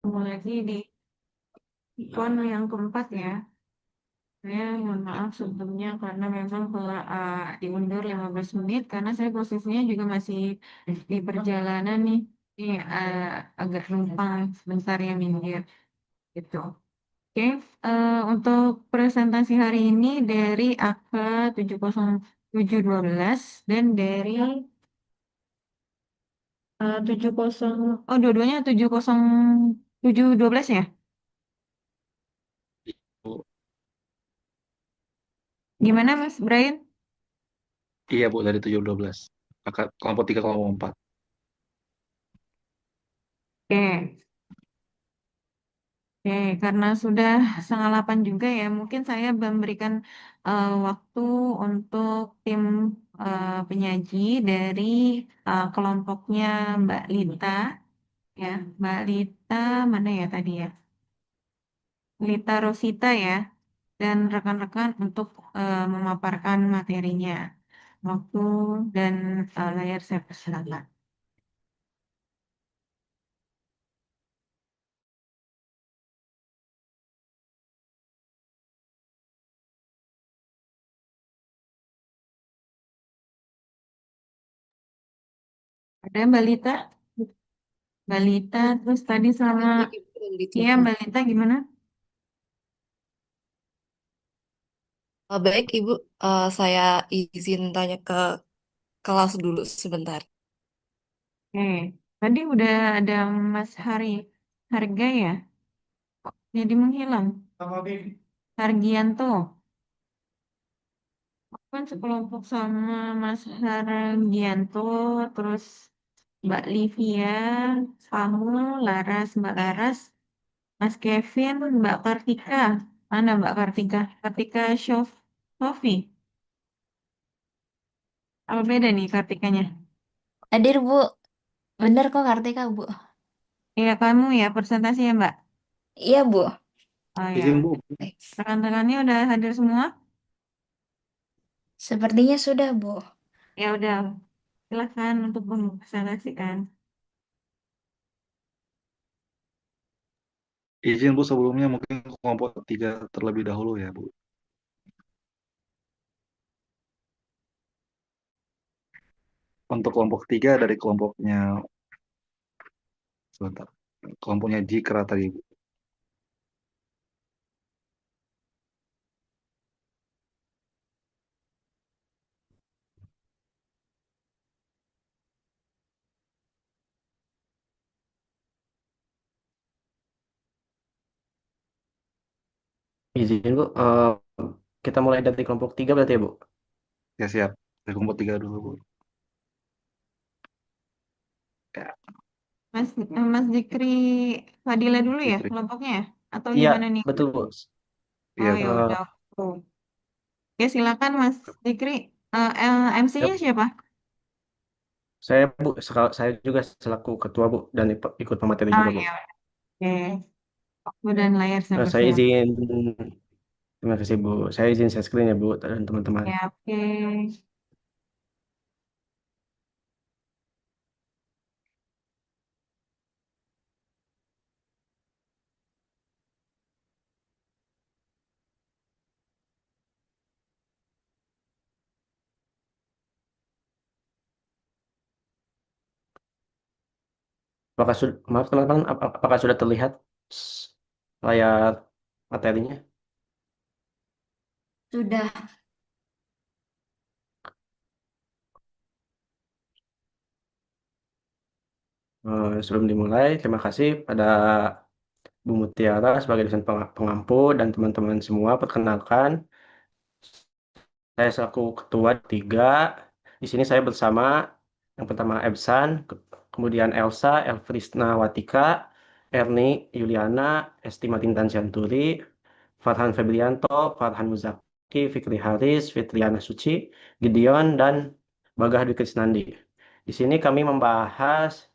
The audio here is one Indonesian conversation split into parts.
Ketemu lagi di ikon yang keempat ya. Saya mohon maaf sebelumnya karena memang telah diundur 15 menit karena saya posisinya juga masih di perjalanan nih. Ini agak numpang sebentar ya minggir gitu. Oke, untuk presentasi hari ini dari AK 70712 dan dari 70 oh dua-duanya 70712 ya. Bu. Gimana Mas Brian? Iya Bu, dari 712. Kakak kelompok 3 kelompok 4. Oke. Oke, karena sudah setengah 8 juga ya, mungkin saya memberikan waktu untuk tim penyaji dari kelompoknya Mbak Lita, ya, Mbak Lita mana ya tadi ya, Lita Rosita ya, dan rekan-rekan untuk memaparkan materinya. Waktu dan layar saya persilakan. Ada Mbak Lita, Mbak Lita, terus tadi sama, Baik, Ibu, kalau gitu. iya Mbak Lita gimana? Baik, Ibu, saya izin tanya ke kelas dulu sebentar. Oke, tadi udah ada Mas Harga ya, jadi menghilang. Hargianto, aku kan sekelompok sama Mas Hargianto, terus Mbak Livia, kamu, Laras, Mbak Laras, Mas Kevin, Mbak Kartika. Mana Mbak Kartika? Kartika Sofi. Apa beda nih Kartikanya? Hadir Bu, bener kok Kartika Bu. Iya kamu ya presentasi ya Mbak. Iya Bu. Oh ya, Izin Bu, Baik. rekan-rekannya udah hadir semua? Sepertinya sudah Bu. Ya udah, silakan untuk mempresentasikan. izin Bu sebelumnya mungkin kelompok 3 terlebih dahulu ya Bu. Untuk kelompok 3 dari kelompoknya, sebentar, kelompoknya Jikra tadi Bu. Izin Bu, kita mulai dari kelompok 3 berarti ya Bu? Ya siap, dari kelompok 3 dulu Bu. Ya, Mas Dikri Fadila dulu ya Jikri. kelompoknya ya? Atau Iya, gimana nih? betul Bu. Oh Iya ya Bu. Eh, udah. Oh. Oke silakan Mas Dikri. ya, MC-nya siapa? saya Bu, saya juga selaku ketua Bu dan ikut pemateri Oh juga Bu. ya. Oke. Waktu dan layar saya Saya persilakan. izin, terima kasih Bu. Saya izin share screen ya Bu dan teman-teman. Ya oke. Maaf teman-teman, apakah sudah terlihat layar materinya? Sudah. Sebelum dimulai, terima kasih pada Bu Mutiara sebagai dosen pengampu dan teman-teman semua. Perkenalkan, saya selaku ketua 3. Di sini saya bersama yang pertama Ebsan, kemudian Elsa, Elfrisna Watika, Erni Yuliana, Esti Matintan Sianturi, Farhan Febrianto, Farhan Muzaki, Fikri Haris, Fitriana Suci, Gideon, dan Bagah Dwi Krisnandi. Di sini kami membahas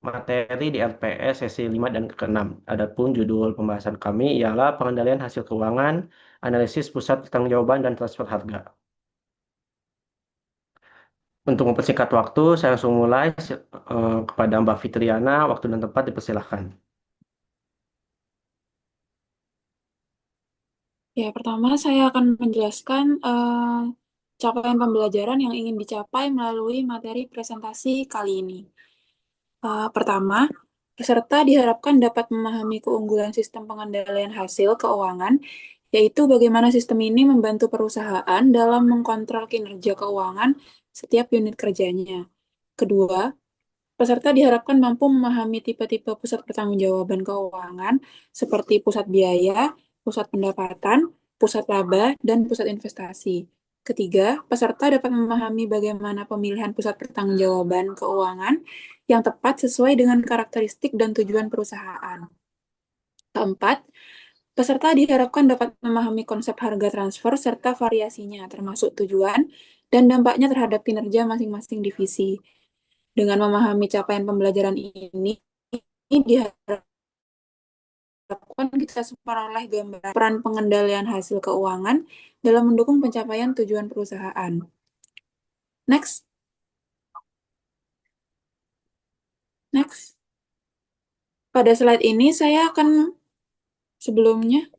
materi di LPS sesi 5 dan ke-6. Adapun judul pembahasan kami ialah pengendalian hasil keuangan, analisis pusat pertanggungjawaban dan transfer harga. Untuk mempersingkat waktu, saya langsung mulai. Kepada Mbak Fitriana, waktu dan tempat dipersilahkan. Ya, pertama saya akan menjelaskan capaian pembelajaran yang ingin dicapai melalui materi presentasi kali ini. Pertama, peserta diharapkan dapat memahami keunggulan sistem pengendalian hasil keuangan, yaitu bagaimana sistem ini membantu perusahaan dalam mengkontrol kinerja keuangan setiap unit kerjanya. Kedua, peserta diharapkan mampu memahami tipe-tipe pusat pertanggungjawaban keuangan seperti pusat biaya, pusat pendapatan, pusat laba, dan pusat investasi. Ketiga, peserta dapat memahami bagaimana pemilihan pusat pertanggungjawaban keuangan yang tepat sesuai dengan karakteristik dan tujuan perusahaan. Keempat, peserta diharapkan dapat memahami konsep harga transfer serta variasinya, termasuk tujuan dan dampaknya terhadap kinerja masing-masing divisi. Dengan memahami capaian pembelajaran ini, diharapkan kita memperoleh gambaran peran pengendalian hasil keuangan dalam mendukung pencapaian tujuan perusahaan. Next. Next. Pada slide ini saya akan sebelumnya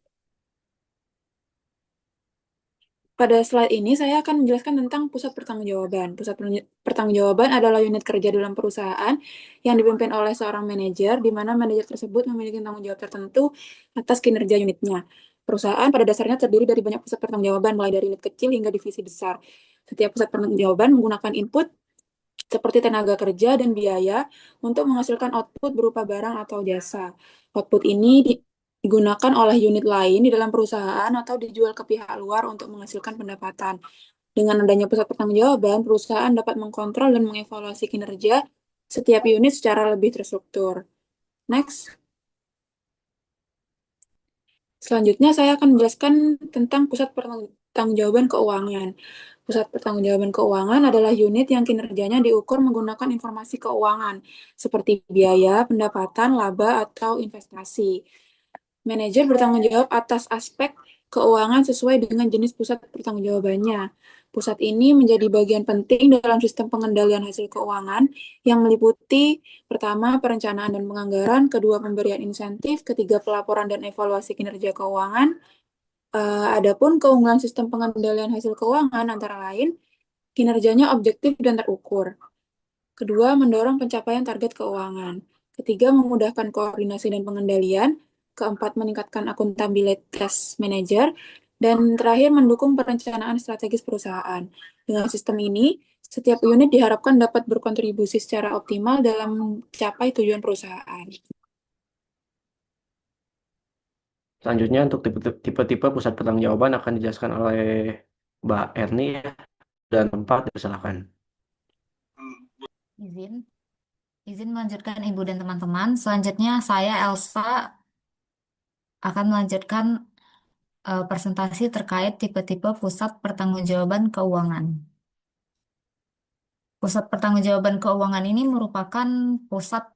Pada slide ini, saya akan menjelaskan tentang pusat pertanggungjawaban. Pusat pertanggungjawaban adalah unit kerja dalam perusahaan yang dipimpin oleh seorang manajer, di mana manajer tersebut memiliki tanggung jawab tertentu atas kinerja unitnya. Perusahaan pada dasarnya terdiri dari banyak pusat pertanggungjawaban, mulai dari unit kecil hingga divisi besar. Setiap pusat pertanggungjawaban menggunakan input seperti tenaga kerja dan biaya untuk menghasilkan output berupa barang atau jasa. Output ini digunakan oleh unit lain di dalam perusahaan atau dijual ke pihak luar untuk menghasilkan pendapatan. Dengan adanya pusat pertanggungjawaban, perusahaan dapat mengkontrol dan mengevaluasi kinerja setiap unit secara lebih terstruktur. Next. Selanjutnya, saya akan menjelaskan tentang pusat pertanggungjawaban keuangan. Pusat pertanggungjawaban keuangan adalah unit yang kinerjanya diukur menggunakan informasi keuangan, seperti biaya, pendapatan, laba, atau investasi. Manajer bertanggung jawab atas aspek keuangan sesuai dengan jenis pusat pertanggungjawabannya. Pusat ini menjadi bagian penting dalam sistem pengendalian hasil keuangan yang meliputi pertama, perencanaan dan penganggaran, kedua, pemberian insentif, ketiga, pelaporan dan evaluasi kinerja keuangan. Adapun keunggulan sistem pengendalian hasil keuangan antara lain kinerjanya objektif dan terukur. Kedua, mendorong pencapaian target keuangan. Ketiga, memudahkan koordinasi dan pengendalian. Keempat, meningkatkan akuntabilitas manajer. Dan terakhir, mendukung perencanaan strategis perusahaan. Dengan sistem ini, setiap unit diharapkan dapat berkontribusi secara optimal dalam mencapai tujuan perusahaan. Selanjutnya untuk tipe-tipe pusat pertanggungjawaban akan dijelaskan oleh Mbak Erni dan tempat dipersilakan. Izin. Izin melanjutkan Ibu dan teman-teman. Selanjutnya saya Elsa akan melanjutkan presentasi terkait tipe-tipe pusat pertanggungjawaban keuangan. Pusat pertanggungjawaban keuangan ini merupakan pusat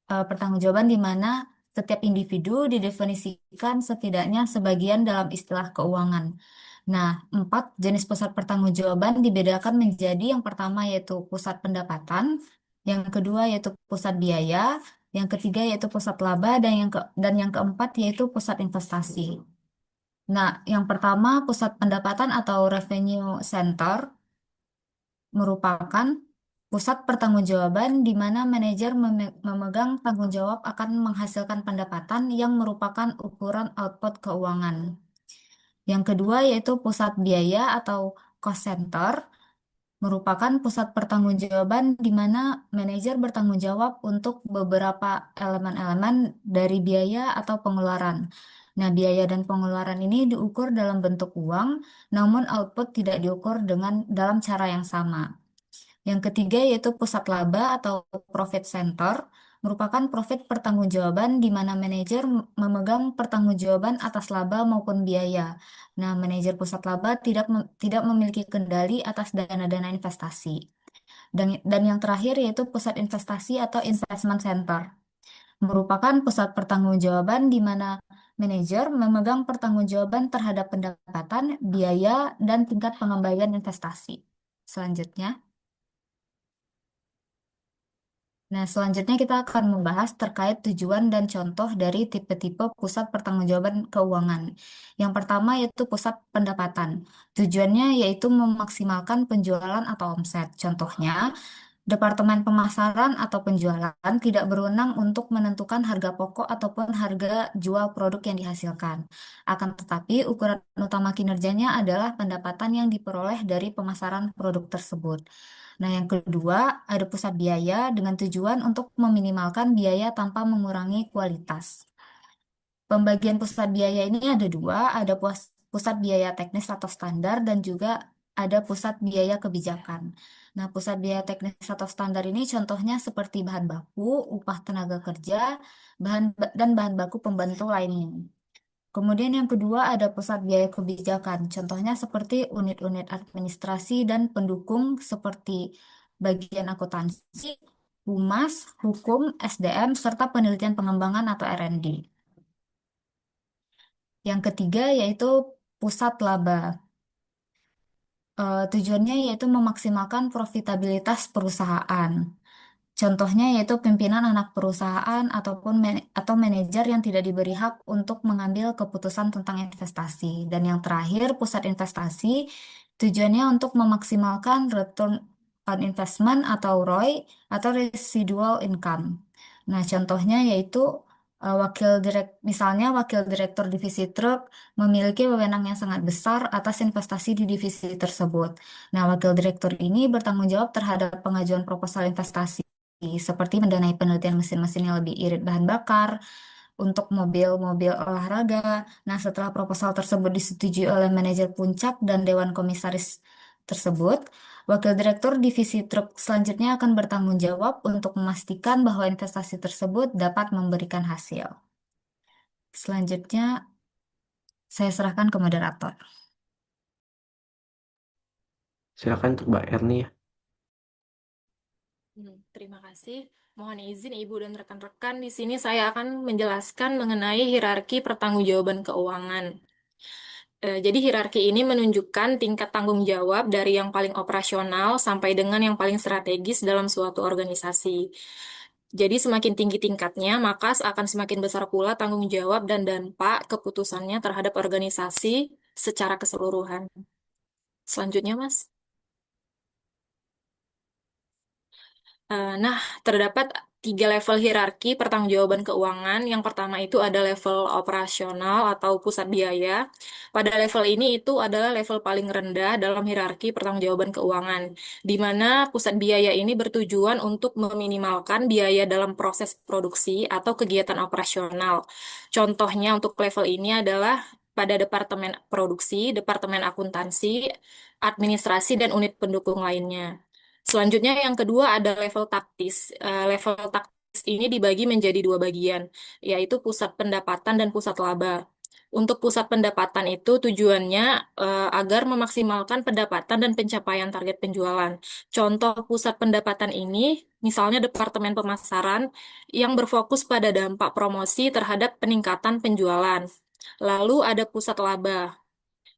pertanggungjawaban di mana setiap individu didefinisikan setidaknya sebagian dalam istilah keuangan. Nah, 4 jenis pusat pertanggungjawaban dibedakan menjadi yang pertama yaitu pusat pendapatan, yang kedua yaitu pusat biaya, yang ketiga yaitu pusat laba, dan yang keempat yaitu pusat investasi. Nah, yang pertama pusat pendapatan atau revenue center merupakan pusat pertanggungjawaban di mana manajer memegang tanggung jawab akan menghasilkan pendapatan yang merupakan ukuran output keuangan. Yang kedua yaitu pusat biaya atau cost center merupakan pusat pertanggungjawaban di mana manajer bertanggung jawab untuk beberapa elemen-elemen dari biaya atau pengeluaran. Nah, biaya dan pengeluaran ini diukur dalam bentuk uang, namun output tidak diukur dalam cara yang sama. Yang ketiga yaitu pusat laba atau profit center, merupakan profit pertanggungjawaban di mana manajer memegang pertanggungjawaban atas laba maupun biaya. Nah, manajer pusat laba tidak memiliki kendali atas dana-dana investasi. Dan yang terakhir yaitu pusat investasi atau investment center, merupakan pusat pertanggungjawaban di mana manajer memegang pertanggungjawaban terhadap pendapatan, biaya, dan tingkat pengembalian investasi. Selanjutnya. Nah, selanjutnya kita akan membahas terkait tujuan dan contoh dari tipe-tipe pusat pertanggungjawaban keuangan. Yang pertama yaitu pusat pendapatan. Tujuannya yaitu memaksimalkan penjualan atau omset. Contohnya, Departemen Pemasaran atau Penjualan tidak berwenang untuk menentukan harga pokok ataupun harga jual produk yang dihasilkan. Akan tetapi, ukuran utama kinerjanya adalah pendapatan yang diperoleh dari pemasaran produk tersebut. Nah, yang kedua, ada pusat biaya dengan tujuan untuk meminimalkan biaya tanpa mengurangi kualitas. Pembagian pusat biaya ini ada dua, ada pusat biaya teknis atau standar dan juga ada pusat biaya kebijakan. Nah, pusat biaya teknis atau standar ini contohnya seperti bahan baku, upah tenaga kerja, dan bahan baku pembantu lainnya. Kemudian yang kedua ada pusat biaya kebijakan, contohnya seperti unit-unit administrasi dan pendukung seperti bagian akuntansi, humas, hukum, SDM, serta penelitian pengembangan atau R&D. Yang ketiga yaitu pusat laba. Tujuannya yaitu memaksimalkan profitabilitas perusahaan. Contohnya yaitu pimpinan anak perusahaan ataupun atau manajer yang tidak diberi hak untuk mengambil keputusan tentang investasi. Dan yang terakhir, pusat investasi tujuannya untuk memaksimalkan return on investment atau ROI atau residual income. Nah, contohnya yaitu misalnya wakil direktur divisi truk memiliki wewenang yang sangat besar atas investasi di divisi tersebut. Nah, wakil direktur ini bertanggung jawab terhadap pengajuan proposal investasi seperti mendanai penelitian mesin-mesin yang lebih irit bahan bakar untuk mobil-mobil olahraga. Nah, setelah proposal tersebut disetujui oleh manajer puncak dan dewan komisaris tersebut, wakil direktur divisi truk selanjutnya akan bertanggung jawab untuk memastikan bahwa investasi tersebut dapat memberikan hasil. Selanjutnya, saya serahkan ke moderator. Silakan untuk Mbak Erni ya. Terima kasih. Mohon izin Ibu dan rekan-rekan, di sini saya akan menjelaskan mengenai hierarki pertanggungjawaban keuangan. Jadi hierarki ini menunjukkan tingkat tanggung jawab dari yang paling operasional sampai dengan yang paling strategis dalam suatu organisasi. Jadi semakin tinggi tingkatnya, maka akan semakin besar pula tanggung jawab dan dampak keputusannya terhadap organisasi secara keseluruhan. Selanjutnya, Mas. Nah, terdapat 3 level hierarki pertanggungjawaban keuangan. Yang pertama itu ada level operasional atau pusat biaya. Pada level ini itu adalah level paling rendah dalam hierarki pertanggungjawaban keuangan, di mana pusat biaya ini bertujuan untuk meminimalkan biaya dalam proses produksi atau kegiatan operasional. Contohnya untuk level ini adalah pada departemen produksi, departemen akuntansi, administrasi, dan unit pendukung lainnya. Selanjutnya yang kedua ada level taktis. Level taktis ini dibagi menjadi 2 bagian, yaitu pusat pendapatan dan pusat laba. Untuk pusat pendapatan itu tujuannya agar memaksimalkan pendapatan dan pencapaian target penjualan. Contoh pusat pendapatan ini, misalnya Departemen Pemasaran yang berfokus pada dampak promosi terhadap peningkatan penjualan. Lalu ada pusat laba.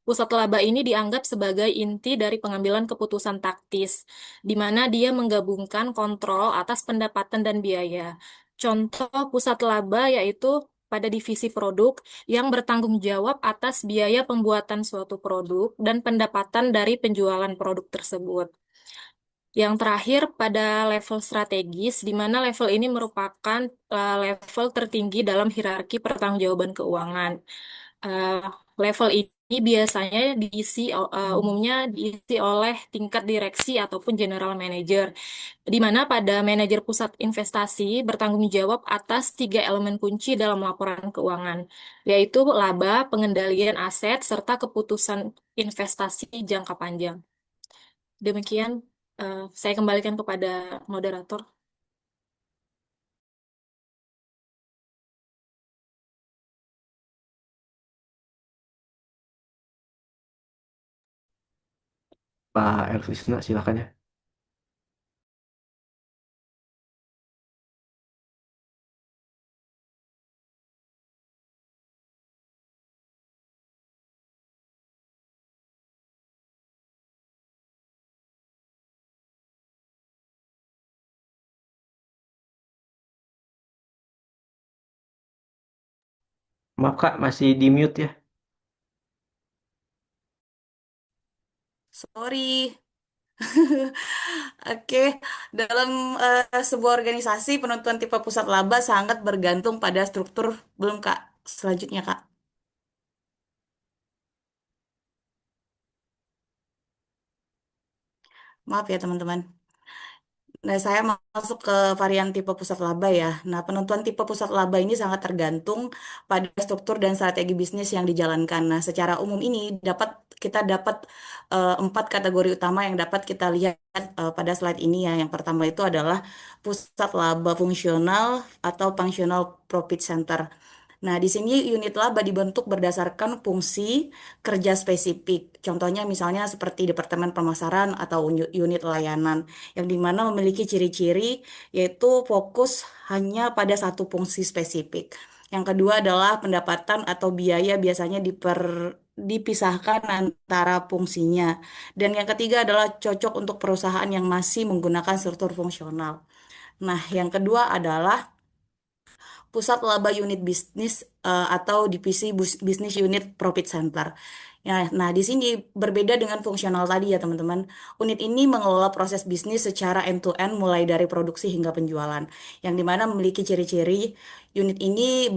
Pusat laba ini dianggap sebagai inti dari pengambilan keputusan taktis, di mana dia menggabungkan kontrol atas pendapatan dan biaya. Contoh pusat laba yaitu pada divisi produk yang bertanggung jawab atas biaya pembuatan suatu produk dan pendapatan dari penjualan produk tersebut. Yang terakhir pada level strategis, di mana level ini merupakan level tertinggi dalam hierarki pertanggungjawaban keuangan. Eh, Level ini biasanya umumnya diisi oleh tingkat direksi ataupun general manager, di mana pada manajer pusat investasi bertanggung jawab atas 3 elemen kunci dalam laporan keuangan, yaitu laba, pengendalian aset, serta keputusan investasi jangka panjang. Demikian, saya kembalikan kepada moderator. Pak Elvisna silakan ya. Maaf Kak, masih di mute ya. Sorry. Oke, dalam sebuah organisasi penentuan tipe pusat laba sangat bergantung pada struktur. Belum Kak, selanjutnya Kak. Maaf ya teman-teman. Nah, saya masuk ke varian tipe pusat laba ya. Nah, penentuan tipe pusat laba ini sangat tergantung pada struktur dan strategi bisnis yang dijalankan. Nah, secara umum ini kita dapat empat kategori utama yang dapat kita lihat pada slide ini ya. Yang pertama itu adalah pusat laba fungsional atau functional profit center. Nah, di sini unit laba dibentuk berdasarkan fungsi kerja spesifik. Contohnya misalnya seperti Departemen Pemasaran atau unit layanan, yang dimana memiliki ciri-ciri yaitu fokus hanya pada satu fungsi spesifik. Yang kedua adalah pendapatan atau biaya biasanya dipisahkan antara fungsinya. Dan yang ketiga adalah cocok untuk perusahaan yang masih menggunakan struktur fungsional. Nah, yang kedua adalah pusat laba unit bisnis atau divisi bisnis unit profit center. Ya, nah di sini berbeda dengan fungsional tadi ya teman-teman. Unit ini mengelola proses bisnis secara end-to-end mulai dari produksi hingga penjualan. Yang dimana memiliki ciri-ciri unit ini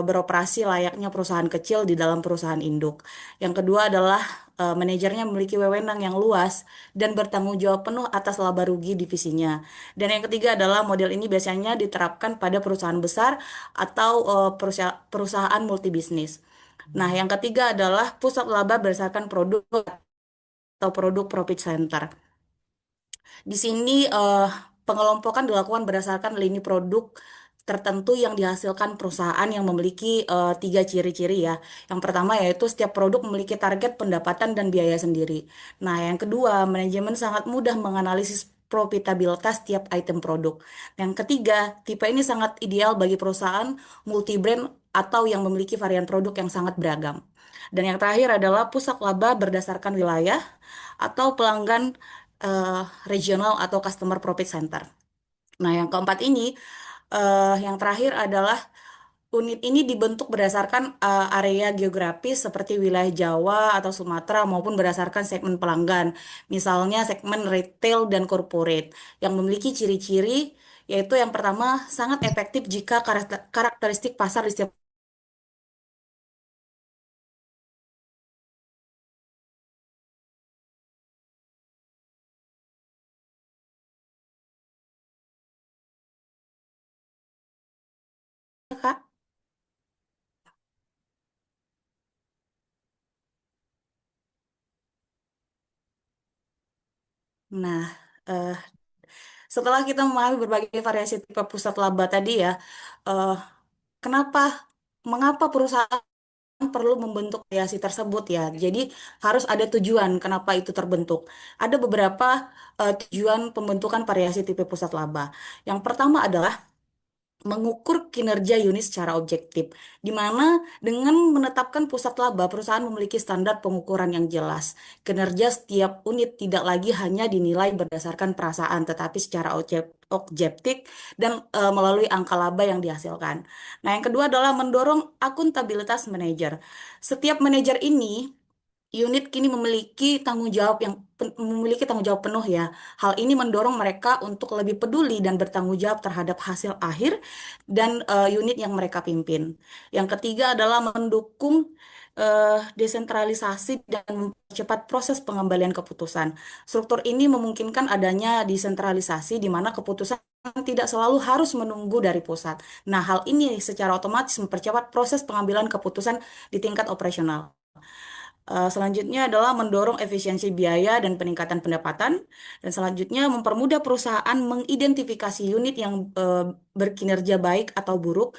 beroperasi layaknya perusahaan kecil di dalam perusahaan induk. Yang kedua adalah manajernya memiliki wewenang yang luas dan bertanggung jawab penuh atas laba rugi divisinya. Dan yang ketiga adalah model ini biasanya diterapkan pada perusahaan besar atau perusahaan multibisnis. Nah, yang ketiga adalah pusat laba berdasarkan produk atau produk profit center. Di sini pengelompokan dilakukan berdasarkan lini produk tertentu yang dihasilkan perusahaan yang memiliki tiga ciri-ciri ya. Yang pertama yaitu setiap produk memiliki target pendapatan dan biaya sendiri. Nah, yang kedua, manajemen sangat mudah menganalisis profitabilitas tiap item produk. Yang ketiga, tipe ini sangat ideal bagi perusahaan multi-brand atau yang memiliki varian produk yang sangat beragam. Dan yang terakhir adalah pusat laba berdasarkan wilayah atau pelanggan eh, regional atau customer profit center. Nah, yang keempat ini, yang terakhir adalah unit ini dibentuk berdasarkan area geografis seperti wilayah Jawa atau Sumatera maupun berdasarkan segmen pelanggan. Misalnya segmen retail dan corporate yang memiliki ciri-ciri yaitu yang pertama sangat efektif jika karakteristik pasar di setiap Kak. Nah, eh, setelah kita memahami berbagai variasi tipe pusat laba tadi ya, eh, kenapa, mengapa perusahaan perlu membentuk variasi tersebut ya? Jadi harus ada tujuan kenapa itu terbentuk. Ada beberapa tujuan pembentukan variasi tipe pusat laba. Yang pertama adalah mengukur kinerja unit secara objektif, di mana dengan menetapkan pusat laba, perusahaan memiliki standar pengukuran yang jelas. Kinerja setiap unit tidak lagi hanya dinilai berdasarkan perasaan, tetapi secara objektif dan melalui angka laba yang dihasilkan. Nah, yang kedua adalah mendorong akuntabilitas manajer. Setiap manajer ini unit kini memiliki tanggung jawab penuh ya. Hal ini mendorong mereka untuk lebih peduli dan bertanggung jawab terhadap hasil akhir dan unit yang mereka pimpin. Yang ketiga adalah mendukung desentralisasi dan mempercepat proses pengembalian keputusan. Struktur ini memungkinkan adanya desentralisasi di mana keputusan tidak selalu harus menunggu dari pusat. Nah, hal ini secara otomatis mempercepat proses pengambilan keputusan di tingkat operasional. Selanjutnya adalah mendorong efisiensi biaya dan peningkatan pendapatan. Dan selanjutnya mempermudah perusahaan mengidentifikasi unit yang berkinerja baik atau buruk.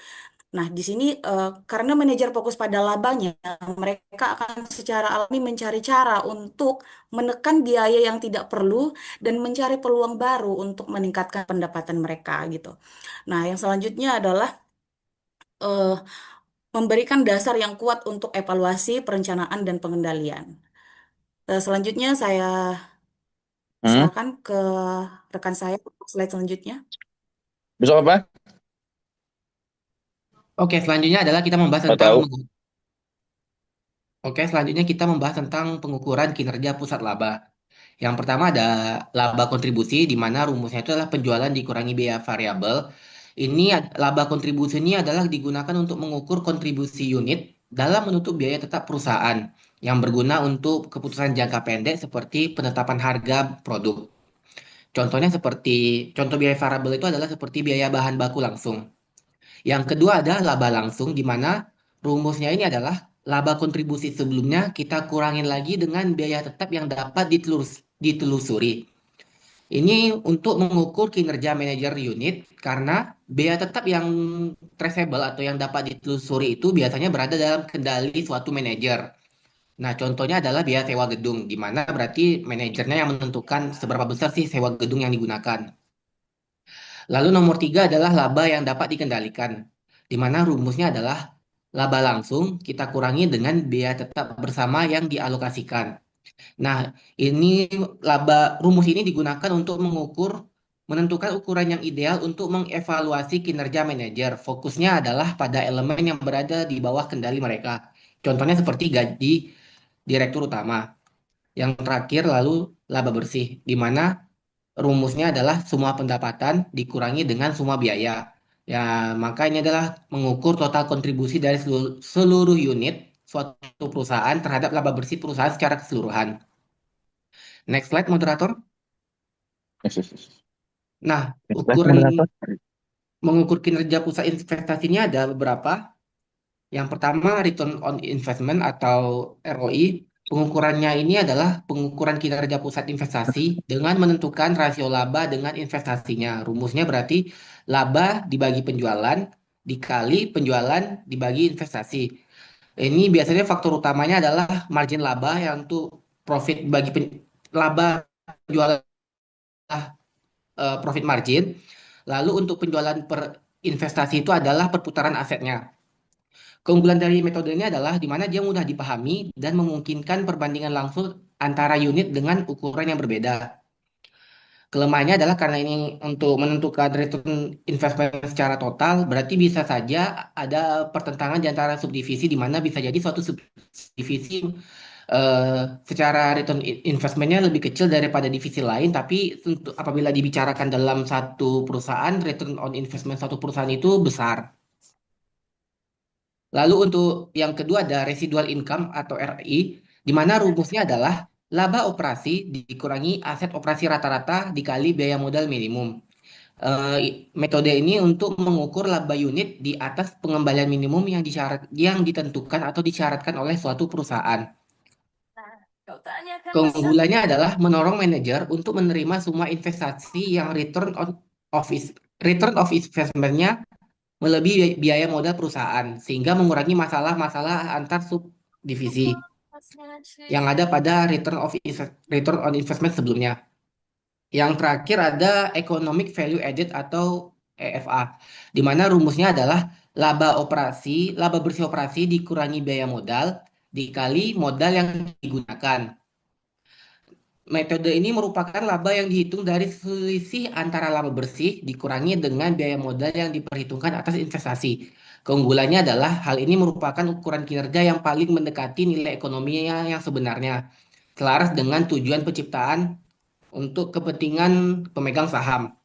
Nah, di sini karena manajer fokus pada labanya, mereka akan secara alami mencari cara untuk menekan biaya yang tidak perlu dan mencari peluang baru untuk meningkatkan pendapatan mereka gitu. Nah, yang selanjutnya adalah eh, memberikan dasar yang kuat untuk evaluasi, perencanaan, dan pengendalian. Selanjutnya saya Hmm? silakan ke rekan saya slide selanjutnya. Besok apa? Oke, selanjutnya adalah kita membahas Nggak tentang tahu. Oke, selanjutnya kita membahas tentang pengukuran kinerja pusat laba. Yang pertama ada laba kontribusi, di mana rumusnya itu adalah penjualan dikurangi biaya variabel. Laba kontribusi ini adalah digunakan untuk mengukur kontribusi unit dalam menutup biaya tetap perusahaan yang berguna untuk keputusan jangka pendek seperti penetapan harga produk. Contoh biaya variabel itu adalah seperti biaya bahan baku langsung. Yang kedua ada laba langsung, di mana rumusnya ini adalah laba kontribusi sebelumnya kita kurangin lagi dengan biaya tetap yang dapat ditelusuri. Ini untuk mengukur kinerja manajer unit karena biaya tetap yang traceable atau yang dapat ditelusuri itu biasanya berada dalam kendali suatu manajer. Nah, contohnya adalah biaya sewa gedung, di mana berarti manajernya yang menentukan seberapa besar sih sewa gedung yang digunakan. Lalu nomor tiga adalah laba yang dapat dikendalikan, di mana rumusnya adalah laba langsung kita kurangi dengan biaya tetap bersama yang dialokasikan. Nah, ini rumus ini digunakan untuk menentukan ukuran yang ideal untuk mengevaluasi kinerja manajer. Fokusnya adalah pada elemen yang berada di bawah kendali mereka. Contohnya seperti gaji direktur utama. Yang terakhir lalu laba bersih, di mana rumusnya adalah semua pendapatan dikurangi dengan semua biaya. Ya, maka ini adalah mengukur total kontribusi dari seluruh unit suatu perusahaan terhadap laba bersih perusahaan secara keseluruhan. Next slide, moderator. Yes, yes, yes. Nah, Next slide, moderator. mengukur kinerja pusat investasi ini ada beberapa. Yang pertama, return on investment atau ROI. Pengukurannya ini adalah pengukuran kinerja pusat investasi dengan menentukan rasio laba dengan investasinya. Rumusnya berarti laba dibagi penjualan dikali penjualan dibagi investasi. Ini biasanya faktor utamanya adalah margin laba yang untuk profit bagi laba penjualan profit margin. Lalu untuk penjualan per investasi itu adalah perputaran asetnya. Keunggulan dari metode ini adalah di mana dia mudah dipahami dan memungkinkan perbandingan langsung antara unit dengan ukuran yang berbeda. Kelemahannya adalah karena ini untuk menentukan return investment secara total, berarti bisa saja ada pertentangan di antara subdivisi, di mana bisa jadi suatu subdivisi secara return investmentnya lebih kecil daripada divisi lain, tapi apabila dibicarakan dalam satu perusahaan, return on investment satu perusahaan itu besar. Lalu untuk yang kedua ada residual income atau RI, di mana rumusnya adalah laba operasi dikurangi aset operasi rata-rata dikali biaya modal minimum. Metode ini untuk mengukur laba unit di atas pengembalian minimum yang ditentukan atau disyaratkan oleh suatu perusahaan. Keunggulannya adalah mendorong manajer untuk menerima semua investasi yang return of investment-nya melebihi biaya modal perusahaan, sehingga mengurangi masalah-masalah antar subdivisi yang ada pada return on investment sebelumnya. Yang terakhir ada economic value added atau EVA, di mana rumusnya adalah laba bersih operasi dikurangi biaya modal dikali modal yang digunakan. Metode ini merupakan laba yang dihitung dari selisih antara laba bersih dikurangi dengan biaya modal yang diperhitungkan atas investasi. Keunggulannya adalah hal ini merupakan ukuran kinerja yang paling mendekati nilai ekonominya yang sebenarnya, selaras dengan tujuan penciptaan untuk kepentingan pemegang saham.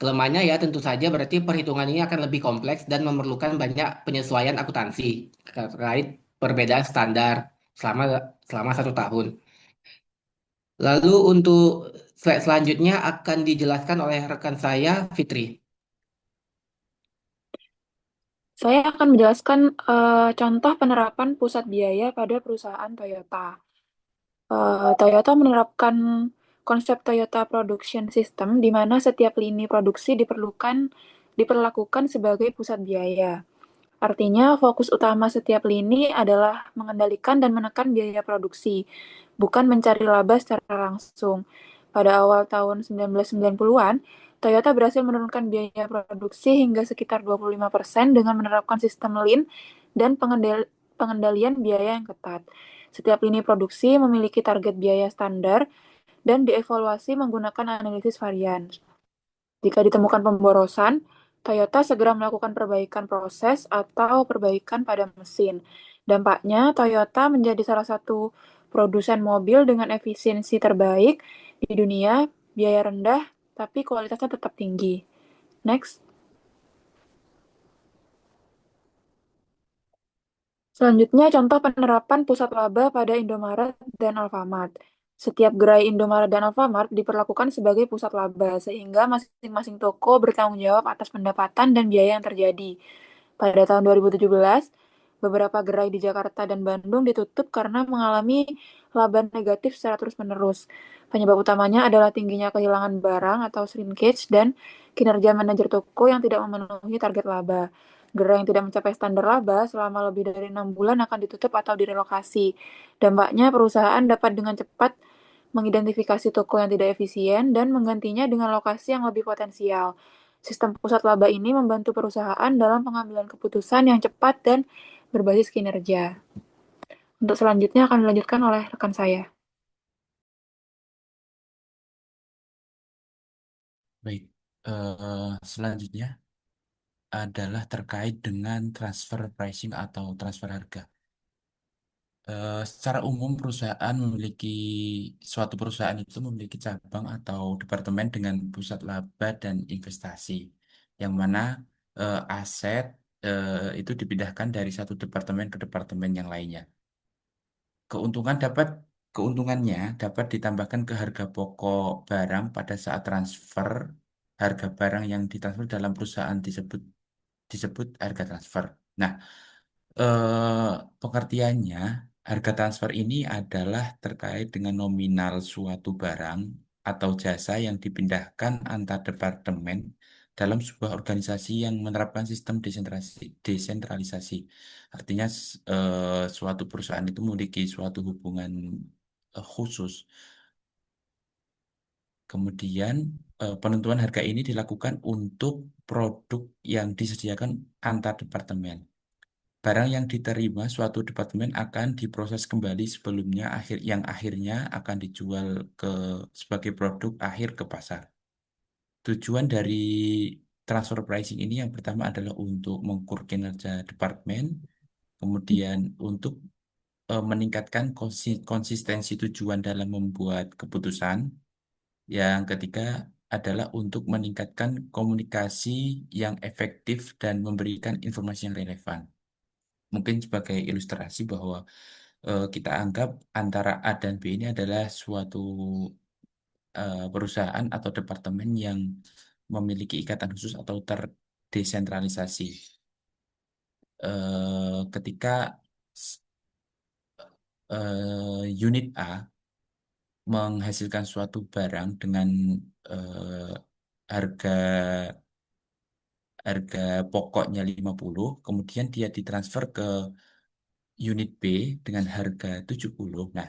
Kelemahannya ya tentu saja berarti perhitungan ini akan lebih kompleks dan memerlukan banyak penyesuaian akuntansi terkait perbedaan standar selama 1 tahun. Lalu untuk slide selanjutnya akan dijelaskan oleh rekan saya, Fitri. Saya akan menjelaskan contoh penerapan pusat biaya pada perusahaan Toyota. Toyota menerapkan konsep Toyota Production System di mana setiap lini produksi diperlakukan sebagai pusat biaya. Artinya, fokus utama setiap lini adalah mengendalikan dan menekan biaya produksi, bukan mencari laba secara langsung. Pada awal tahun 1990-an, Toyota berhasil menurunkan biaya produksi hingga sekitar 25% dengan menerapkan sistem Lean dan pengendalian biaya yang ketat. Setiap lini produksi memiliki target biaya standar dan dievaluasi menggunakan analisis varian. Jika ditemukan pemborosan, Toyota segera melakukan perbaikan proses atau perbaikan pada mesin. Dampaknya, Toyota menjadi salah satu produsen mobil dengan efisiensi terbaik di dunia, biaya rendah, tapi kualitasnya tetap tinggi. Next. Selanjutnya, contoh penerapan pusat laba pada Indomaret dan Alfamart. Setiap gerai Indomaret dan Alfamart diperlakukan sebagai pusat laba, sehingga masing-masing toko bertanggung jawab atas pendapatan dan biaya yang terjadi. Pada tahun 2017, beberapa gerai di Jakarta dan Bandung ditutup karena mengalami laba negatif secara terus-menerus. Penyebab utamanya adalah tingginya kehilangan barang atau shrinkage dan kinerja manajer toko yang tidak memenuhi target laba. Gerai yang tidak mencapai standar laba selama lebih dari 6 bulan akan ditutup atau direlokasi. Dampaknya, perusahaan dapat dengan cepat mengidentifikasi toko yang tidak efisien dan menggantinya dengan lokasi yang lebih potensial. Sistem pusat laba ini membantu perusahaan dalam pengambilan keputusan yang cepat dan berbasis kinerja. Untuk selanjutnya akan dilanjutkan oleh rekan saya. Baik, selanjutnya adalah terkait dengan transfer pricing atau transfer harga. Secara umum suatu perusahaan itu memiliki cabang atau departemen dengan pusat laba dan investasi, yang mana aset itu dipindahkan dari satu departemen ke departemen yang lainnya. Keuntungannya dapat ditambahkan ke harga pokok barang pada saat transfer. Harga barang yang ditransfer dalam perusahaan disebut harga transfer. Nah, eh, pengertiannya, harga transfer ini adalah terkait dengan nominal suatu barang atau jasa yang dipindahkan antar departemen dalam sebuah organisasi yang menerapkan sistem desentralisasi. Artinya, suatu perusahaan itu memiliki suatu hubungan khusus. Kemudian, penentuan harga ini dilakukan untuk produk yang disediakan antar departemen. Barang yang diterima suatu departemen akan diproses kembali sebelumnya yang akhirnya akan dijual sebagai produk akhir ke pasar. Tujuan dari transfer pricing ini yang pertama adalah untuk mengukur kinerja departemen, kemudian untuk meningkatkan konsistensi tujuan dalam membuat keputusan. Yang ketiga adalah untuk meningkatkan komunikasi yang efektif dan memberikan informasi yang relevan. Mungkin sebagai ilustrasi bahwa kita anggap antara A dan B ini adalah suatu perusahaan atau departemen yang memiliki ikatan khusus atau terdesentralisasi. Ketika unit A menghasilkan suatu barang dengan eh, harga harga pokoknya 50, kemudian dia ditransfer ke unit B dengan harga 70. Nah,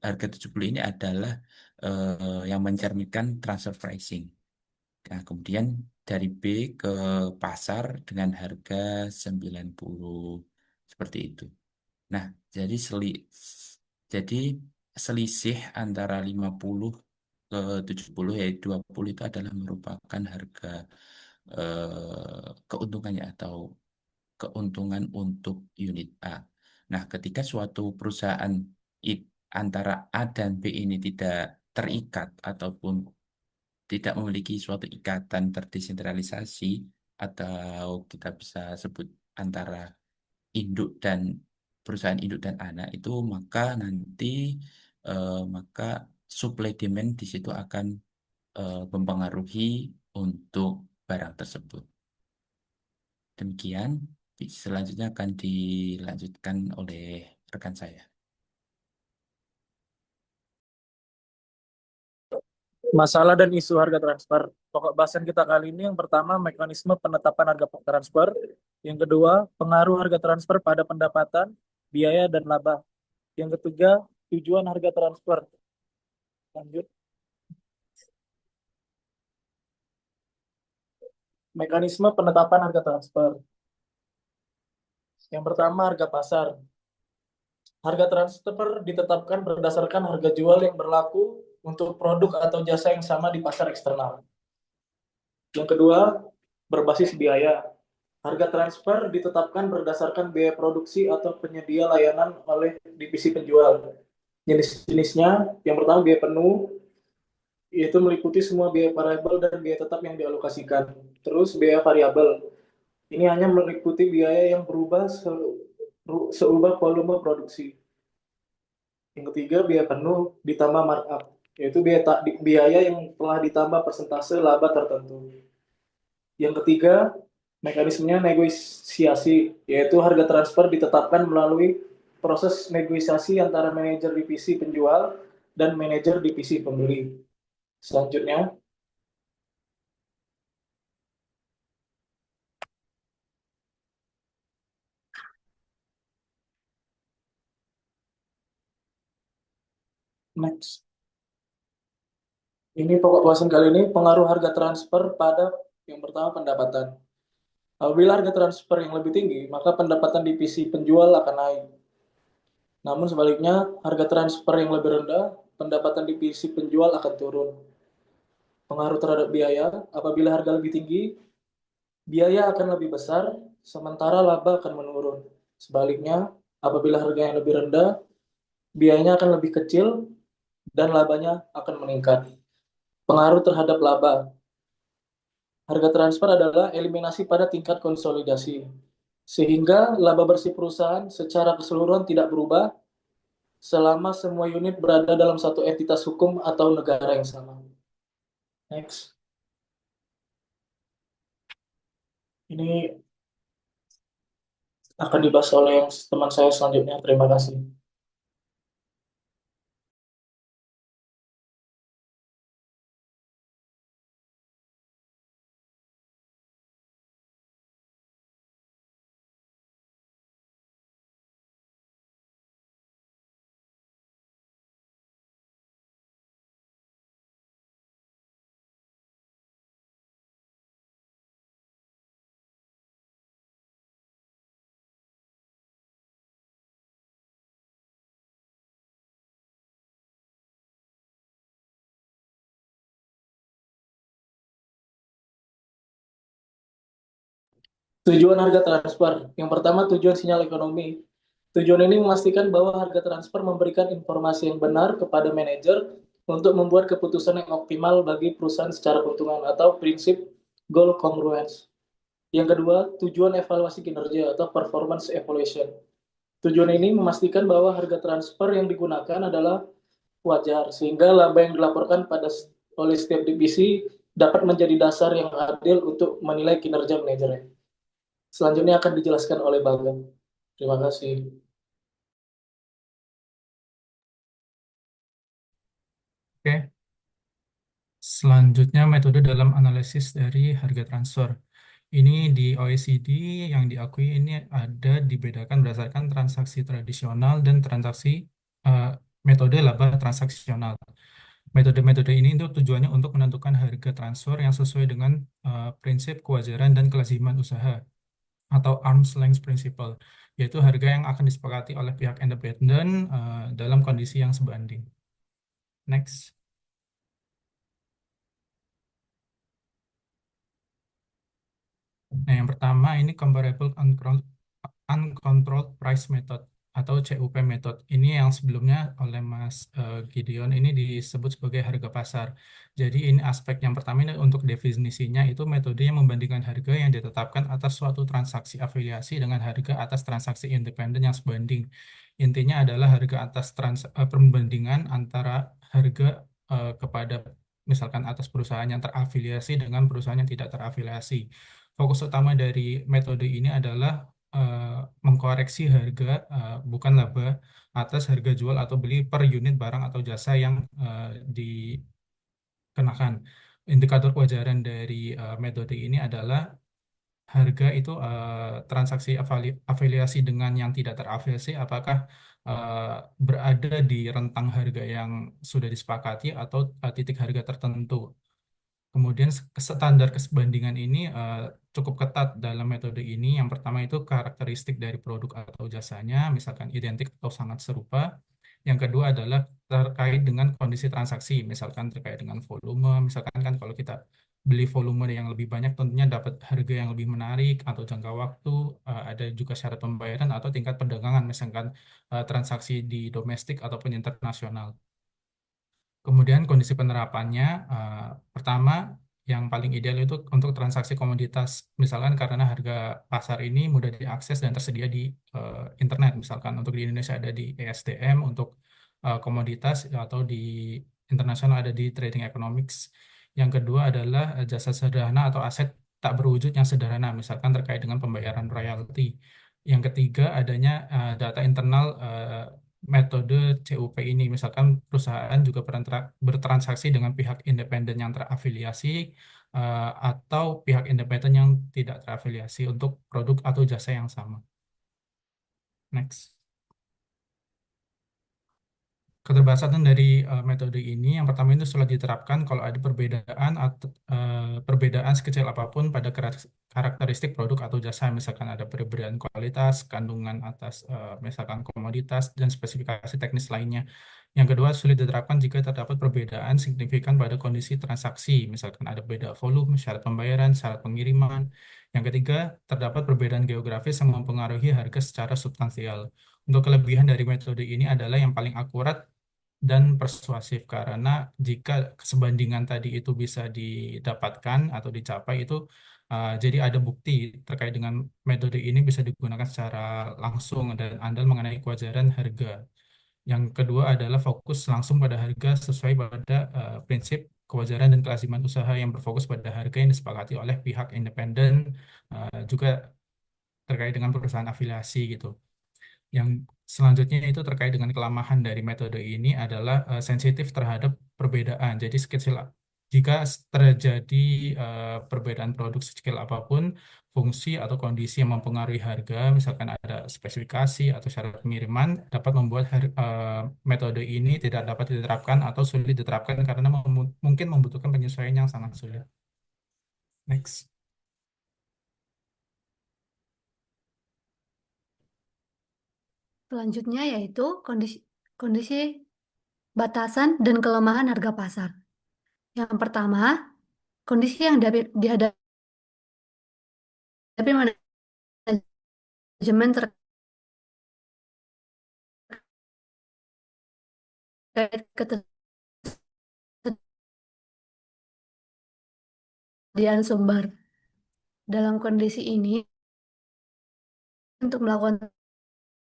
harga 70 ini adalah yang mencerminkan transfer pricing. Nah, kemudian dari B ke pasar dengan harga 90 seperti itu. Nah, jadi selisih antara 50 ke 70 yaitu 20 itu adalah merupakan harga keuntungannya atau keuntungan untuk unit A. Nah, ketika suatu perusahaan antara A dan B ini tidak terikat ataupun tidak memiliki suatu ikatan terdesentralisasi atau kita bisa sebut antara induk dan perusahaan induk dan anak itu, maka nanti maka supply demand di situ akan mempengaruhi untuk barang tersebut. Demikian, selanjutnya akan dilanjutkan oleh rekan saya. Masalah dan isu harga transfer. Pokok bahasan kita kali ini yang pertama mekanisme penetapan harga transfer, yang kedua pengaruh harga transfer pada pendapatan, biaya dan laba. Yang ketiga tujuan harga transfer. Lanjut. Mekanisme penetapan harga transfer. Yang pertama harga pasar. Harga transfer ditetapkan berdasarkan harga jual yang berlaku untuk produk atau jasa yang sama di pasar eksternal. Yang kedua, berbasis biaya. Harga transfer ditetapkan berdasarkan biaya produksi atau penyedia layanan oleh divisi penjual. Jenis-jenisnya, yang pertama biaya penuh, yaitu meliputi semua biaya variabel dan biaya tetap yang dialokasikan. Terus biaya variabel, ini hanya meliputi biaya yang berubah seubah volume produksi. Yang ketiga, biaya penuh ditambah markup, yaitu biaya yang telah ditambah persentase laba tertentu. Yang ketiga, mekanismenya negosiasi, yaitu harga transfer ditetapkan melalui proses negosiasi antara manajer divisi penjual dan manajer divisi pembeli. Selanjutnya, next. Ini pokok bahasan kali ini, pengaruh harga transfer pada yang pertama pendapatan. Apabila harga transfer yang lebih tinggi, maka pendapatan divisi penjual akan naik. Namun sebaliknya, harga transfer yang lebih rendah, pendapatan divisi penjual akan turun. Pengaruh terhadap biaya, apabila harga lebih tinggi, biaya akan lebih besar, sementara laba akan menurun. Sebaliknya, apabila harga yang lebih rendah, biayanya akan lebih kecil dan labanya akan meningkat. Pengaruh terhadap laba. Harga transfer adalah eliminasi pada tingkat konsolidasi, sehingga laba bersih perusahaan secara keseluruhan tidak berubah selama semua unit berada dalam satu entitas hukum atau negara yang sama. Next. Ini akan dibahas oleh teman saya selanjutnya. Terima kasih. Tujuan harga transfer. Yang pertama, tujuan sinyal ekonomi. Tujuan ini memastikan bahwa harga transfer memberikan informasi yang benar kepada manajer untuk membuat keputusan yang optimal bagi perusahaan secara keuntungan atau prinsip goal congruence. Yang kedua, tujuan evaluasi kinerja atau performance evaluation. Tujuan ini memastikan bahwa harga transfer yang digunakan adalah wajar, sehingga laba yang dilaporkan oleh setiap divisi dapat menjadi dasar yang adil untuk menilai kinerja manajernya. Selanjutnya akan dijelaskan oleh Bagam. Terima kasih. Oke. Selanjutnya metode dalam analisis dari harga transfer. Ini di OECD yang diakui ini ada dibedakan berdasarkan transaksi tradisional dan transaksi metode laba transaksional. Metode-metode ini itu tujuannya untuk menentukan harga transfer yang sesuai dengan prinsip kewajaran dan kelaziman usaha atau arm's length principle, yaitu harga yang akan disepakati oleh pihak independen dalam kondisi yang sebanding. Next. Nah, yang pertama ini comparable uncontrolled price method atau CUP method. Ini yang sebelumnya oleh Mas Gideon ini disebut sebagai harga pasar. Jadi ini aspek yang pertama ini untuk definisinya itu metode yang membandingkan harga yang ditetapkan atas suatu transaksi afiliasi dengan harga atas transaksi independen yang sebanding. Intinya adalah harga atas perbandingan antara harga kepada misalkan atas perusahaan yang terafiliasi dengan perusahaan yang tidak terafiliasi. Fokus utama dari metode ini adalah mengkoreksi harga bukan laba atas harga jual atau beli per unit barang atau jasa yang dikenakan. Indikator kewajaran dari metode ini adalah harga itu transaksi afiliasi dengan yang tidak terafiliasi apakah berada di rentang harga yang sudah disepakati atau titik harga tertentu. Kemudian standar kesebandingan ini cukup ketat dalam metode ini. Yang pertama itu karakteristik dari produk atau jasanya, misalkan identik atau sangat serupa. Yang kedua adalah terkait dengan kondisi transaksi, misalkan terkait dengan volume, misalkan kan kalau kita beli volume yang lebih banyak tentunya dapat harga yang lebih menarik atau jangka waktu, ada juga syarat pembayaran atau tingkat perdagangan, misalkan transaksi di domestik ataupun internasional. Kemudian kondisi penerapannya, pertama yang paling ideal itu untuk transaksi komoditas, misalkan karena harga pasar ini mudah diakses dan tersedia di internet, misalkan untuk di Indonesia ada di ESDM untuk komoditas atau di internasional ada di Trading Economics. Yang kedua adalah jasa sederhana atau aset tak berwujud yang sederhana, misalkan terkait dengan pembayaran royalti. Yang ketiga adanya data internal metode CUP ini, misalkan perusahaan juga bertransaksi dengan pihak independen yang terafiliasi atau pihak independen yang tidak terafiliasi untuk produk atau jasa yang sama. Next. Keterbatasan dari metode ini, yang pertama itu sudah diterapkan kalau ada perbedaan atau perbedaan sekecil apapun pada karakteristik produk atau jasa, misalkan ada perbedaan kualitas, kandungan atas misalkan komoditas dan spesifikasi teknis lainnya. Yang kedua, sulit diterapkan jika terdapat perbedaan signifikan pada kondisi transaksi, misalkan ada beda volume, syarat pembayaran, syarat pengiriman. Yang ketiga, terdapat perbedaan geografis yang mempengaruhi harga secara substansial. Untuk kelebihan dari metode ini adalah yang paling akurat dan persuasif, karena jika sebandingan tadi itu bisa didapatkan atau dicapai itu jadi ada bukti terkait dengan metode ini bisa digunakan secara langsung dan andal mengenai kewajaran harga. Yang kedua adalah fokus langsung pada harga sesuai pada prinsip kewajaran dan kelaziman usaha yang berfokus pada harga yang disepakati oleh pihak independen, juga terkait dengan perusahaan afiliasi gitu. Yang selanjutnya itu terkait dengan kelemahan dari metode ini adalah sensitif terhadap perbedaan. Jadi jika terjadi perbedaan produk sekecil apapun, fungsi atau kondisi yang mempengaruhi harga, misalkan ada spesifikasi atau syarat pengiriman, dapat membuat metode ini tidak dapat diterapkan atau sulit diterapkan karena mungkin membutuhkan penyesuaian yang sangat sulit. Next. Selanjutnya yaitu kondisi batasan dan kelemahan harga pasar. Yang pertama, kondisi yang dihadapi manajemen terkait ketersediaan sumber. Dalam kondisi ini, untuk melakukan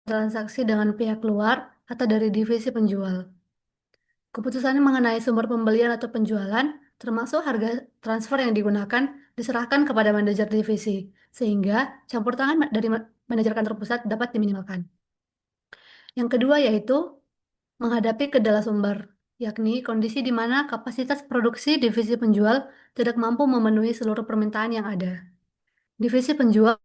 transaksi dengan pihak luar atau dari divisi penjual. Keputusan mengenai sumber pembelian atau penjualan, termasuk harga transfer yang digunakan, diserahkan kepada manajer divisi, sehingga campur tangan dari manajer kantor pusat dapat diminimalkan. Yang kedua yaitu menghadapi kendala sumber, yakni kondisi di mana kapasitas produksi divisi penjual tidak mampu memenuhi seluruh permintaan yang ada. Divisi penjual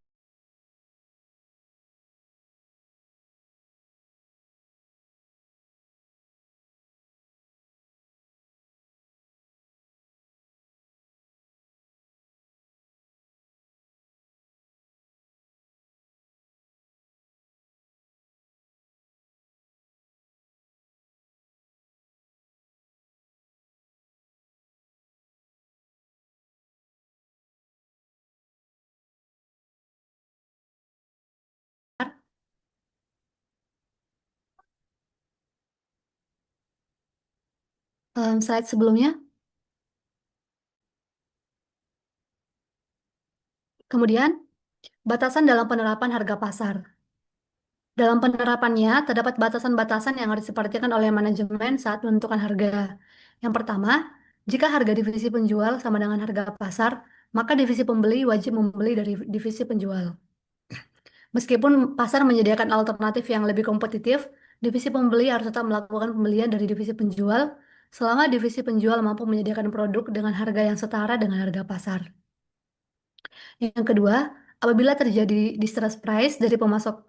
slide sebelumnya. Kemudian, batasan dalam penerapan harga pasar. Dalam penerapannya, terdapat batasan-batasan yang harus diperhatikan oleh manajemen saat menentukan harga. Yang pertama, jika harga divisi penjual sama dengan harga pasar, maka divisi pembeli wajib membeli dari divisi penjual. Meskipun pasar menyediakan alternatif yang lebih kompetitif, divisi pembeli harus tetap melakukan pembelian dari divisi penjual selama divisi penjual mampu menyediakan produk dengan harga yang setara dengan harga pasar. Yang kedua, apabila terjadi distress price dari pemasok,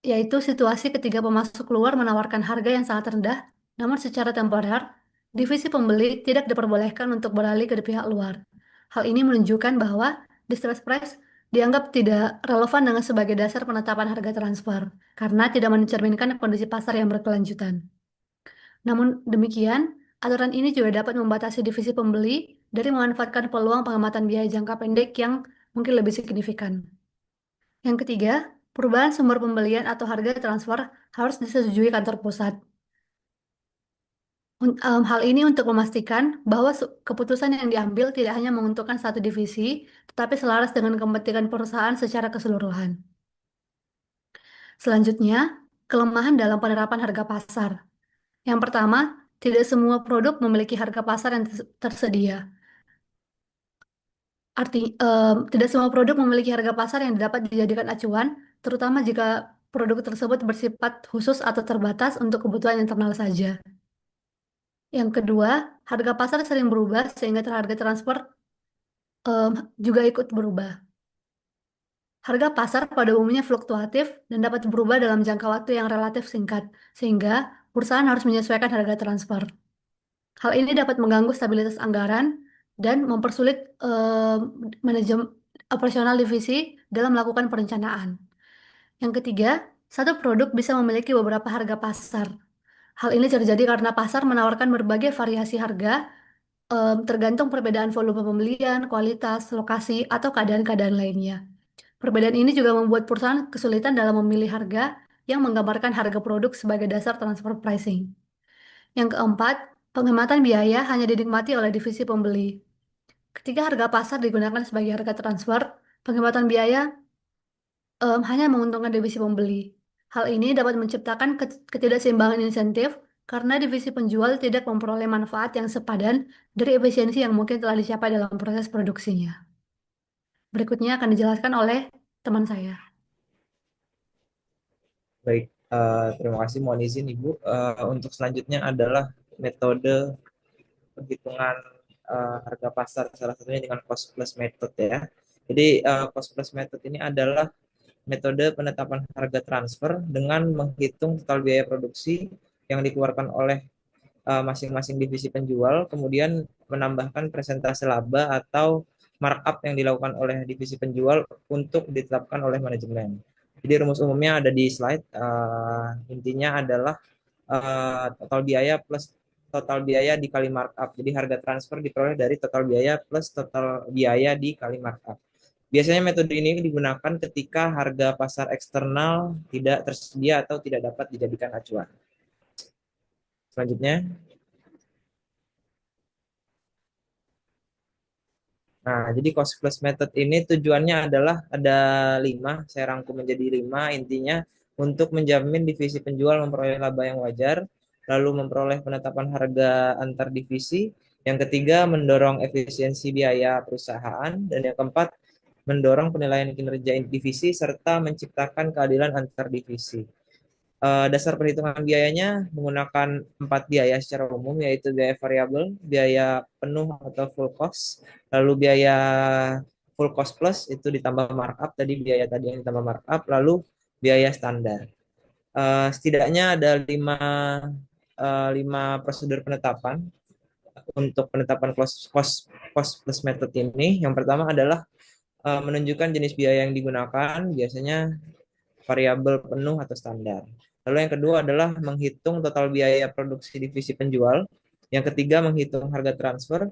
yaitu situasi ketika pemasok luar menawarkan harga yang sangat rendah, namun secara temporer, divisi pembeli tidak diperbolehkan untuk beralih ke pihak luar. Hal ini menunjukkan bahwa distress price dianggap tidak relevan dengan sebagai dasar penetapan harga transfer, karena tidak mencerminkan kondisi pasar yang berkelanjutan. Namun demikian, aturan ini juga dapat membatasi divisi pembeli dari memanfaatkan peluang pengamatan biaya jangka pendek yang mungkin lebih signifikan. Yang ketiga, perubahan sumber pembelian atau harga transfer harus disetujui kantor pusat. Hal ini untuk memastikan bahwa keputusan yang diambil tidak hanya menguntungkan satu divisi, tetapi selaras dengan kepentingan perusahaan secara keseluruhan. Selanjutnya, kelemahan dalam penerapan harga pasar. Yang pertama, tidak semua produk memiliki harga pasar yang tersedia. Tidak semua produk memiliki harga pasar yang dapat dijadikan acuan, terutama jika produk tersebut bersifat khusus atau terbatas untuk kebutuhan internal saja. Yang kedua, harga pasar sering berubah sehingga harga transfer juga ikut berubah. Harga pasar pada umumnya fluktuatif dan dapat berubah dalam jangka waktu yang relatif singkat, sehingga perusahaan harus menyesuaikan harga transfer. Hal ini dapat mengganggu stabilitas anggaran dan mempersulit manajemen operasional divisi dalam melakukan perencanaan. Yang ketiga, satu produk bisa memiliki beberapa harga pasar. Hal ini terjadi karena pasar menawarkan berbagai variasi harga tergantung perbedaan volume pembelian, kualitas, lokasi, atau keadaan-keadaan lainnya. Perbedaan ini juga membuat perusahaan kesulitan dalam memilih harga yang menggambarkan harga produk sebagai dasar transfer pricing. Yang keempat, penghematan biaya hanya dinikmati oleh divisi pembeli. Ketika harga pasar digunakan sebagai harga transfer, penghematan biaya hanya menguntungkan divisi pembeli. Hal ini dapat menciptakan ketidakseimbangan insentif karena divisi penjual tidak memperoleh manfaat yang sepadan dari efisiensi yang mungkin telah dicapai dalam proses produksinya. Berikutnya akan dijelaskan oleh teman saya. Baik, terima kasih. Mohon izin Ibu. Untuk selanjutnya adalah metode perhitungan harga pasar, salah satunya dengan cost plus method ya. Jadi cost plus method ini adalah metode penetapan harga transfer dengan menghitung total biaya produksi yang dikeluarkan oleh masing-masing divisi penjual, kemudian menambahkan presentase laba atau markup yang dilakukan oleh divisi penjual untuk ditetapkan oleh manajemen. Jadi rumus umumnya ada di slide. Intinya adalah total biaya plus total biaya dikali markup. Jadi harga transfer diperoleh dari total biaya plus total biaya dikali markup. Biasanya metode ini digunakan ketika harga pasar eksternal tidak tersedia atau tidak dapat dijadikan acuan. Selanjutnya. Nah, jadi cost plus method ini tujuannya adalah ada 5, saya rangkum menjadi 5, intinya untuk menjamin divisi penjual memperoleh laba yang wajar, lalu memperoleh penetapan harga antar divisi, yang ketiga mendorong efisiensi biaya perusahaan, dan yang keempat mendorong penilaian kinerja divisi serta menciptakan keadilan antar divisi. Dasar perhitungan biayanya menggunakan 4 biaya secara umum, yaitu biaya variabel, biaya penuh atau full cost, lalu biaya full cost plus itu ditambah markup, tadi biaya tadi yang ditambah markup, lalu biaya standar. Setidaknya ada 5 prosedur penetapan untuk penetapan cost plus method ini. Yang pertama adalah menunjukkan jenis biaya yang digunakan, biasanya variabel penuh atau standar. Lalu yang kedua adalah menghitung total biaya produksi divisi penjual. Yang ketiga menghitung harga transfer.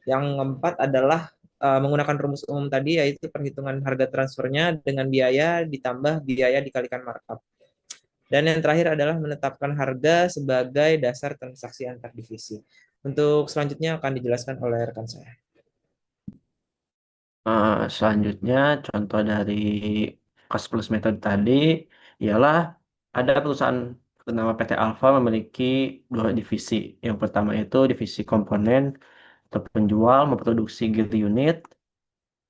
Yang keempat adalah menggunakan rumus umum tadi, yaitu perhitungan harga transfernya dengan biaya ditambah biaya dikalikan markup. Dan yang terakhir adalah menetapkan harga sebagai dasar transaksi antar divisi. Untuk selanjutnya akan dijelaskan oleh rekan saya. Selanjutnya contoh dari cost plus method tadi ialah ada perusahaan bernama PT Alfa memiliki 2 divisi. Yang pertama itu divisi komponen atau penjual memproduksi gear unit.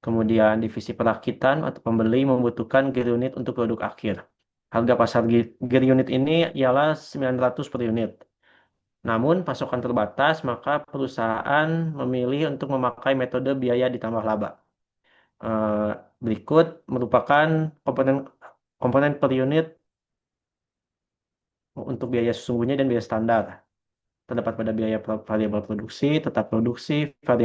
Kemudian divisi perakitan atau pembeli membutuhkan gear unit untuk produk akhir. Harga pasar gear unit ini ialah 900 per unit. Namun pasokan terbatas, maka perusahaan memilih untuk memakai metode biaya ditambah laba. Berikut merupakan komponen per unit untuk biaya sesungguhnya dan biaya standar. Terdapat pada biaya variabel produksi, tetap produksi, variabel